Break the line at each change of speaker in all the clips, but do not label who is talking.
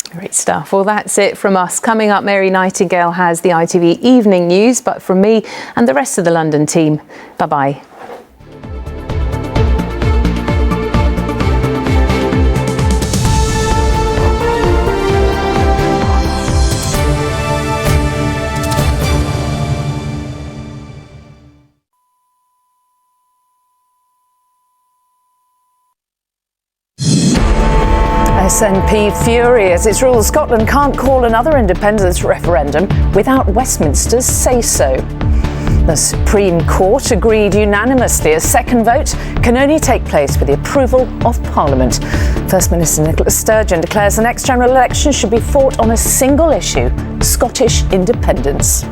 Great stuff. Well, that's it from us. Coming up, Mary Nightingale has the ITV Evening News, but from me and the rest of the London team, bye-bye. SNP furious. It's ruled Scotland can't call another independence referendum without Westminster's say-so. The Supreme Court agreed unanimously a second vote can only take place with the approval of Parliament. First Minister Nicola Sturgeon declares the next general election should be fought on a single issue: Scottish independence.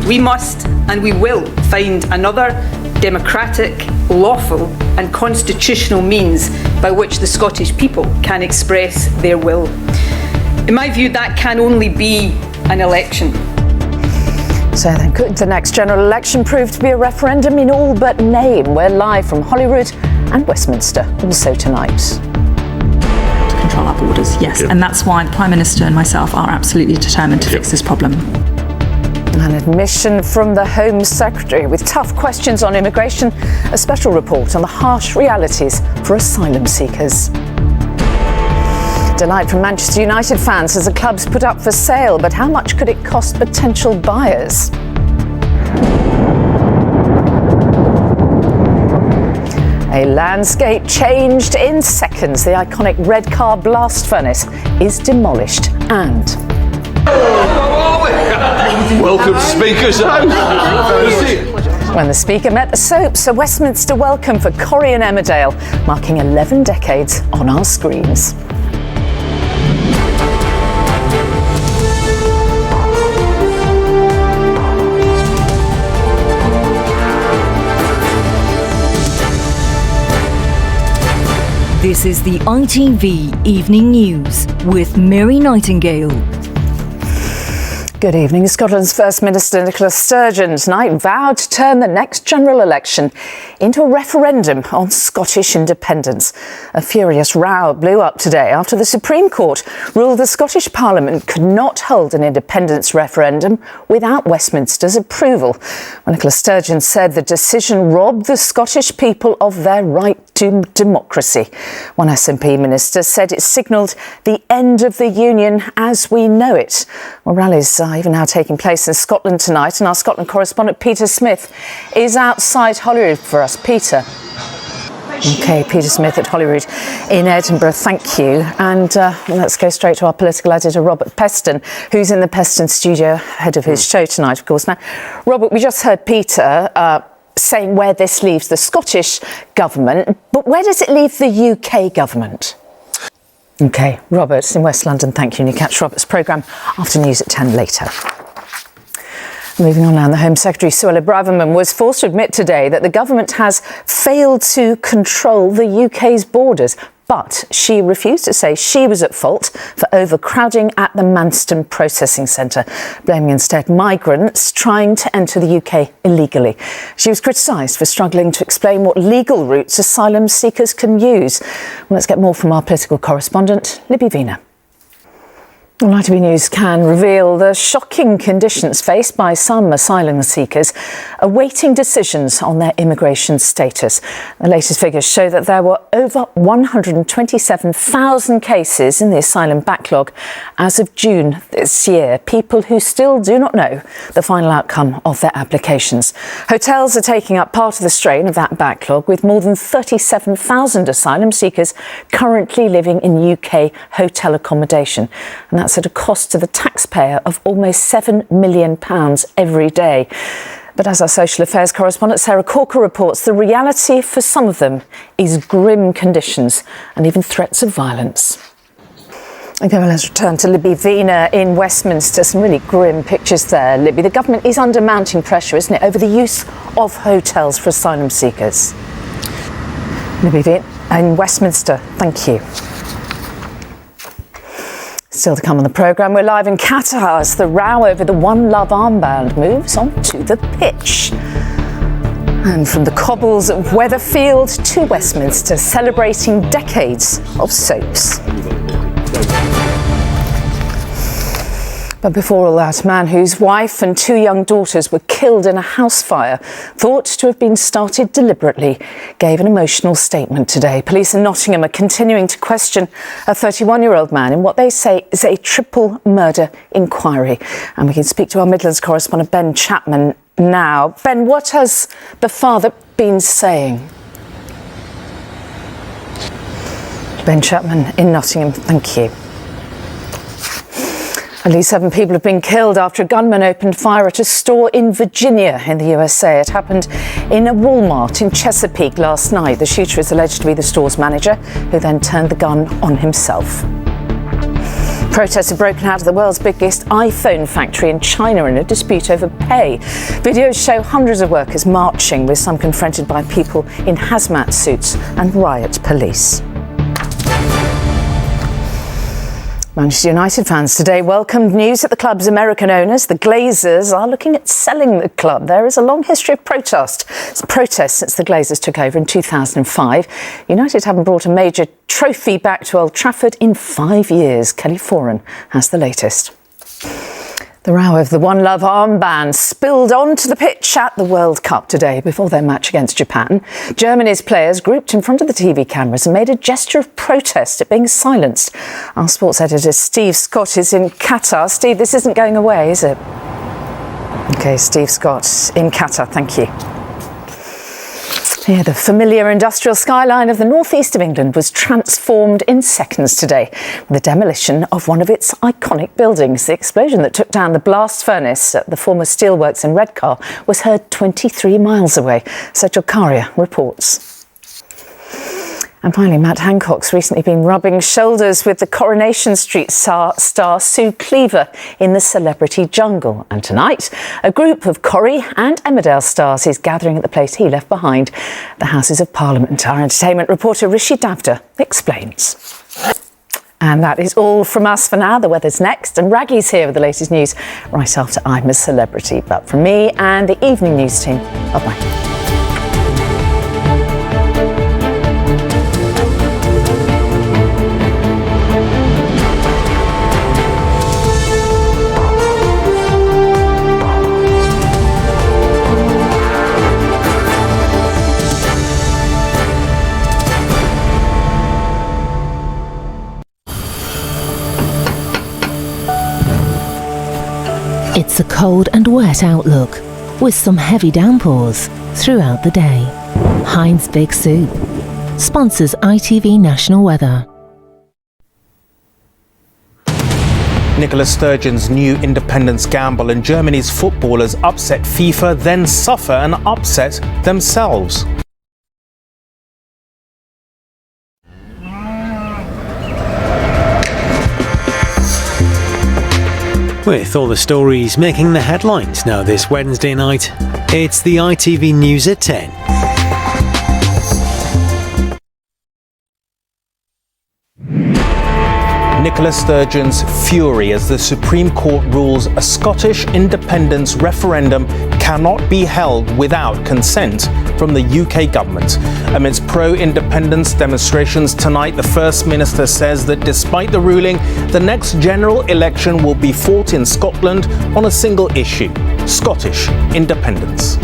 We must and we will find another democratic, lawful and constitutional means by which the Scottish people can express their will. In my view, that can only be an election.
So then, could the next general election prove to be a referendum in all but name? We're live from Holyrood and Westminster, also tonight.
To control our borders, yes. And that's why the Prime Minister and myself are absolutely determined to fix this problem.
An admission from the Home Secretary with tough questions on immigration, a special report on the harsh realities for asylum seekers. Delight from Manchester United fans as the club's put up for sale, but how much could it cost potential buyers? A landscape changed in seconds. The iconic Redcar blast furnace is demolished and...
Welcome to Speaker's House.
When the Speaker met the soaps, a Westminster welcome for Corrie and Emmerdale, marking 11 decades on our screens.
This is the ITV Evening News with Mary Nightingale.
Good evening. Scotland's First Minister Nicola Sturgeon tonight vowed to turn the next general election into a referendum on Scottish independence. A furious row blew up today after the Supreme Court ruled the Scottish Parliament could not hold an independence referendum without Westminster's approval. When Nicola Sturgeon said the decision robbed the Scottish people of their right to democracy. One SNP minister said it signalled the end of the union as we know it. Well, rallies are even now taking place in Scotland tonight, and our Scotland correspondent Peter Smith is outside Holyrood for us. Peter. OK, Peter Smith at Holyrood in Edinburgh, thank you. And let's go straight to our political editor, Robert Peston, who's in the Peston studio, head of his show tonight, of course. Now, Robert, we just heard Peter saying where this leaves the Scottish government, but where does it leave the UK government? OK, Robert in West London, thank you. And you catch Robert's programme after news at 10 later. Moving on now, the Home Secretary, Suella Braverman, was forced to admit today that the government has failed to control the UK's borders. But she refused to say she was at fault for overcrowding at the Manston processing centre, blaming instead migrants trying to enter the UK illegally. She was criticised for struggling to explain what legal routes asylum seekers can use. Well, let's get more from our political correspondent, Libby Vina. Well, ITV News can reveal the shocking conditions faced by some asylum seekers awaiting decisions on their immigration status. The latest figures show that there were over 127,000 cases in the asylum backlog as of June this year, people who still do not know the final outcome of their applications. Hotels are taking up part of the strain of that backlog, with more than 37,000 asylum seekers currently living in UK hotel accommodation. And that's at a cost to the taxpayer of almost £7 million every day. But as our social affairs correspondent Sarah Corker reports, the reality for some of them is grim conditions and even threats of violence. OK, well, let's return to Libby Vina in Westminster. Some really grim pictures there, Libby. The government is under mounting pressure, isn't it, over the use of hotels for asylum seekers. Libby Vina in Westminster, thank you. Still to come on the programme, we're live in Qatar as the row over the One Love armband moves onto the pitch. And from the cobbles of Weatherfield to Westminster, celebrating decades of soaps. But before all that, a man whose wife and 2 young daughters were killed in a house fire, thought to have been started deliberately, gave an emotional statement today. Police in Nottingham are continuing to question a 31-year-old man in what they say is a triple murder inquiry. And we can speak to our Midlands correspondent Ben Chapman now. Ben, what has the father been saying? Ben Chapman in Nottingham, thank you. At least 7 people have been killed after a gunman opened fire at a store in Virginia in the USA. It happened in a Walmart in Chesapeake last night. The shooter is alleged to be the store's manager, who then turned the gun on himself. Protests have broken out of the world's biggest iPhone factory in China in a dispute over pay. Videos show hundreds of workers marching, with some confronted by people in hazmat suits and riot police. Manchester United fans today welcomed news that the club's American owners, the Glazers, are looking at selling the club. There is a long history of protest since the Glazers took over in 2005. United haven't brought a major trophy back to Old Trafford in 5 years. Kelly Foran has the latest. The row over the One Love armband spilled onto the pitch at the World Cup today before their match against Japan. Germany's players grouped in front of the TV cameras and made a gesture of protest at being silenced. Our sports editor Steve Scott is in Qatar. Steve, this isn't going away, is it? OK, Steve Scott in Qatar, thank you. Yeah, the familiar industrial skyline of the northeast of England was transformed in seconds today with the demolition of one of its iconic buildings. The explosion that took down the blast furnace at the former steelworks in Redcar was heard 23 miles away. Sergio Caria reports. And finally, Matt Hancock's recently been rubbing shoulders with the Coronation Street star Sue Cleaver in the Celebrity Jungle. And tonight, a group of Corrie and Emmerdale stars is gathering at the place he left behind, the Houses of Parliament. Our entertainment reporter Rishi Davda explains. And that is all from us for now. The weather's next, and Rageh's here with the latest news right after I'm a Celebrity. But from me and the Evening News team, bye-bye.
It's a cold and wet outlook, with some heavy downpours throughout the day. Heinz Big Soup sponsors ITV National Weather.
Nicola Sturgeon's new independence gamble, and Germany's footballers upset FIFA, then suffer an upset themselves.
With all the stories making the headlines now this Wednesday night, it's the ITV News at 10.
Nicola Sturgeon's fury as the Supreme Court rules a Scottish independence referendum cannot be held without consent from the UK government. Amidst pro-independence demonstrations tonight, the First Minister says that despite the ruling, the next general election will be fought in Scotland on a single issue: Scottish independence.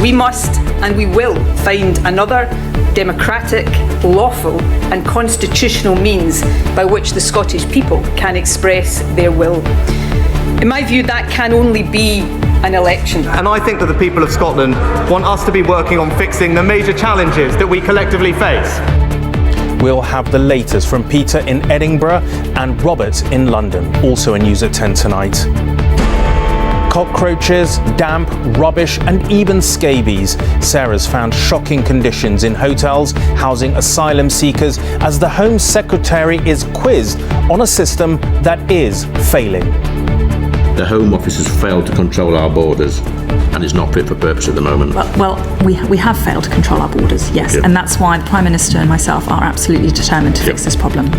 We must and we will find another democratic, lawful and constitutional means by which the Scottish people can express their will. In my view, that can only be an election.
And I think that the people of Scotland want us to be working on fixing the major challenges that we collectively face.
We'll have the latest from Peter in Edinburgh and Robert in London, also in News at 10 tonight. Cockroaches, damp, rubbish and even scabies. Sarah's found shocking conditions in hotels housing asylum seekers as the Home Secretary is quizzed on a system that is failing.
The Home Office has failed to control our borders and is not fit for purpose at the moment.
Well, we have failed to control our borders, yes.
Yep.
And that's why the Prime Minister and myself are absolutely determined to fix this problem.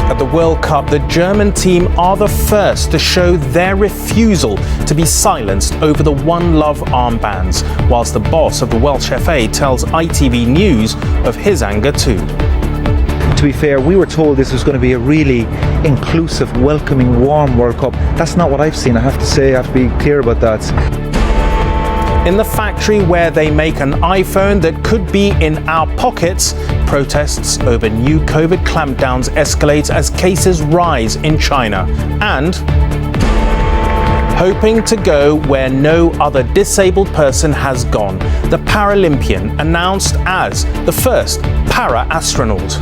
At the World Cup, the German team are the first to show their refusal to be silenced over the One Love armbands, whilst the boss of the Welsh FA tells ITV News of his anger too.
To be fair, we were told this was going to be a really inclusive, welcoming, warm World Cup. That's not what I've seen, I have to say. I have to be clear about that.
In the factory where they make an iPhone that could be in our pockets, protests over new COVID clampdowns escalate as cases rise in China. And hoping to go where no other disabled person has gone, the Paralympian announced as the first para-astronaut.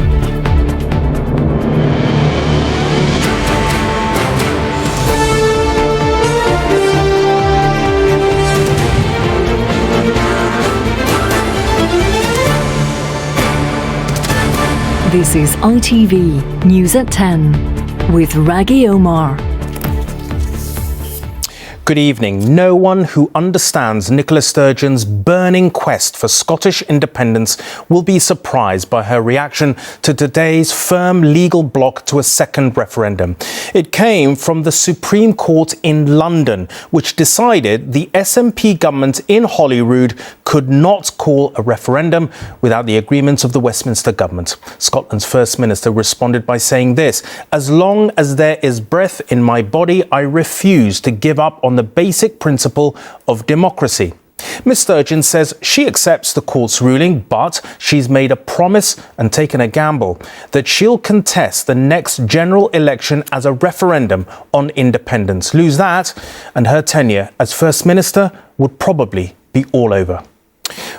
This is ITV News at 10 with Rageh Omaar.
Good evening. No one who understands Nicola Sturgeon's burning quest for Scottish independence will be surprised by her reaction to today's firm legal block to a second referendum. It came from the Supreme Court in London, which decided the SNP government in Holyrood could not call a referendum without the agreement of the Westminster government. Scotland's First Minister responded by saying this: "As long as there is breath in my body, I refuse to give up on the basic principle of democracy." Ms Sturgeon says she accepts the court's ruling, but she's made a promise and taken a gamble that she'll contest the next general election as a referendum on independence. Lose that, and her tenure as First Minister would probably be all over.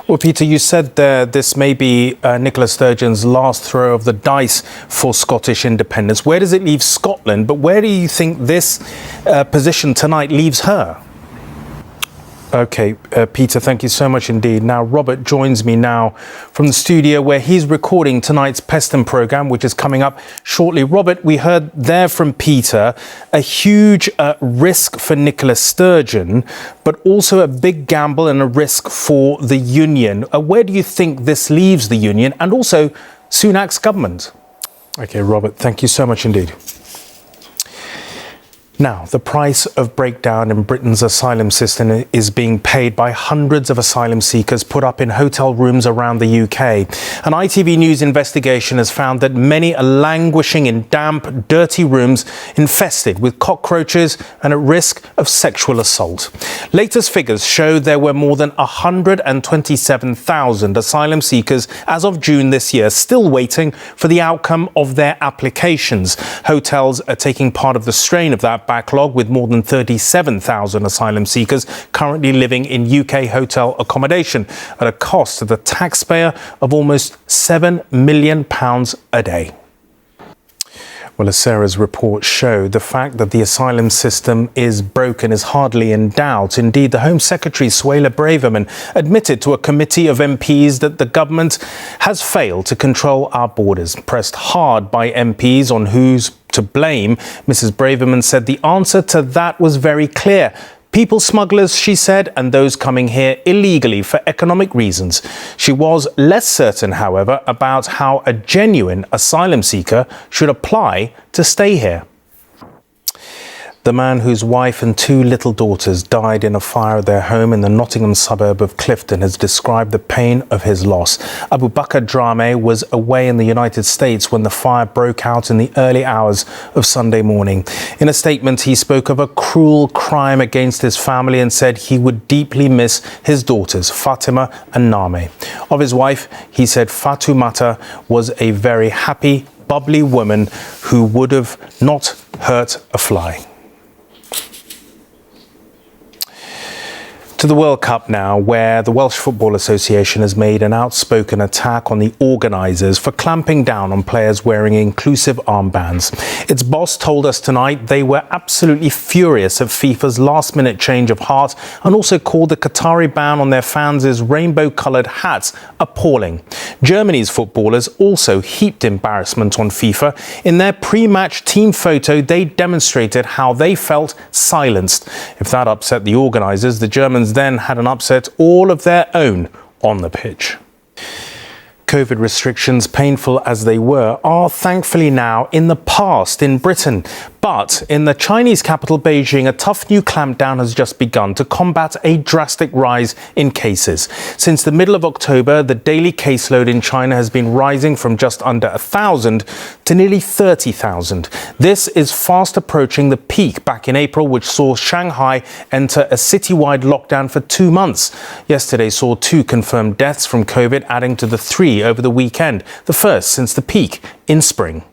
Well, Peter, you said this may be Nicola Sturgeon's last throw of the dice for Scottish independence. Where does it leave Scotland? But where do you think this position tonight leaves her? OK, Peter, thank you so much indeed. Now, Robert joins me now from the studio where he's recording tonight's Peston programme, which is coming up shortly. Robert, we heard there from Peter a huge risk for Nicola Sturgeon, but also a big gamble and a risk for the Union. Where do you think this leaves the Union and also Sunak's government? OK, Robert, thank you so much indeed. Now, the price of breakdown in Britain's asylum system is being paid by hundreds of asylum seekers put up in hotel rooms around the UK. An ITV News investigation has found that many are languishing in damp, dirty rooms infested with cockroaches and at risk of sexual assault. Latest figures show there were more than 127,000 asylum seekers as of June this year, still waiting for the outcome of their applications. Hotels are taking part of the strain of that backlog, with more than 37,000 asylum seekers currently living in UK hotel accommodation at a cost to the taxpayer of almost £7 million a day. Well, as Sarah's report showed, the fact that the asylum system is broken is hardly in doubt. Indeed, the Home Secretary, Suella Braverman, admitted to a committee of MPs that the government has failed to control our borders. Pressed hard by MPs on who's to blame, Mrs Braverman said the answer to that was very clear. People smugglers, she said, and those coming here illegally for economic reasons. She was less certain, however, about how a genuine asylum seeker should apply to stay here. The man whose wife and two little daughters died in a fire at their home in the Nottingham suburb of Clifton has described the pain of his loss. Abu Bakr Drameh was away in the United States when the fire broke out in the early hours of Sunday morning. In a statement, he spoke of a cruel crime against his family and said he would deeply miss his daughters, Fatima and Name. Of his wife, he said Fatoumata was a very happy, bubbly woman who would have not hurt a fly. To the World Cup now, where the Welsh Football Association has made an outspoken attack on the organisers for clamping down on players wearing inclusive armbands. Its boss told us tonight they were absolutely furious at FIFA's last-minute change of heart and also called the Qatari ban on their fans' rainbow-coloured hats appalling. Germany's footballers also heaped embarrassment on FIFA. In their pre-match team photo, they demonstrated how they felt silenced. If that upset the organisers, the Germans then had an upset all of their own on the pitch. COVID restrictions, painful as they were, are thankfully now in the past in Britain. But But in the Chinese capital, Beijing, a tough new clampdown has just begun to combat a drastic rise in cases. Since the middle of October, the daily caseload in China has been rising from just under 1,000 to nearly 30,000. This is fast approaching the peak back in April, which saw Shanghai enter a citywide lockdown for 2 months. Yesterday saw 2 confirmed deaths from COVID, adding to the 3 over the weekend, the first since the peak in spring.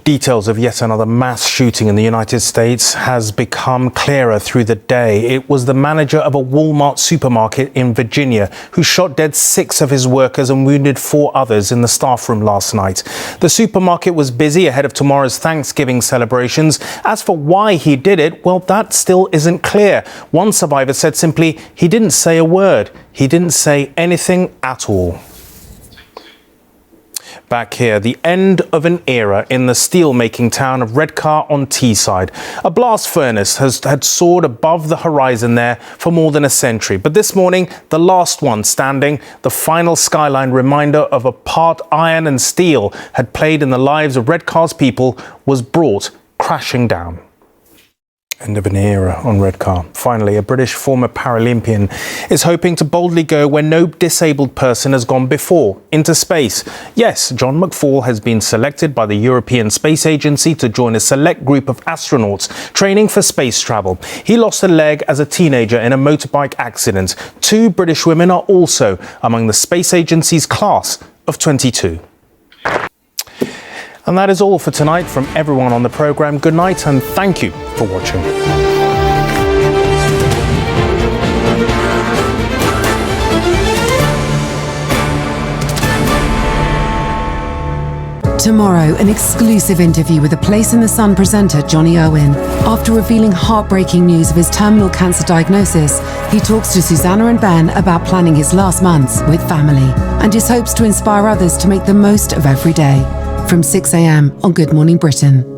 Details of yet another mass shooting in the United States has become clearer through the day. It was the manager of a Walmart supermarket in Virginia who shot dead 6 of his workers and wounded 4 others in the staff room last night. The supermarket was busy ahead of tomorrow's Thanksgiving celebrations. As for why he did it, well, that still isn't clear. One survivor said simply, he didn't say a word. He didn't say anything at all. Back here, the end of an era in the steel-making town of Rageh on Teesside. A blast furnace had soared above the horizon there for more than a century. But this morning, the last one standing, the final skyline reminder of a part iron and steel had played in the lives of Rageh's people, was brought crashing down. End of an era on Rageh. Finally, a British former Paralympian is hoping to boldly go where no disabled person has gone before, into space. Yes, John McFall has been selected by the European Space Agency to join a select group of astronauts training for space travel. He lost a leg as a teenager in a motorbike accident. 2 British women are also among the Space Agency's class of 22. And that is all for tonight from everyone on the programme. Good night and thank you for watching.
Tomorrow, an exclusive interview with a Place in the Sun presenter, Johnny Owen. After revealing heartbreaking news of his terminal cancer diagnosis, he talks to Susanna and Ben about planning his last months with family and his hopes to inspire others to make the most of every day. From 6 a.m. on Good Morning Britain.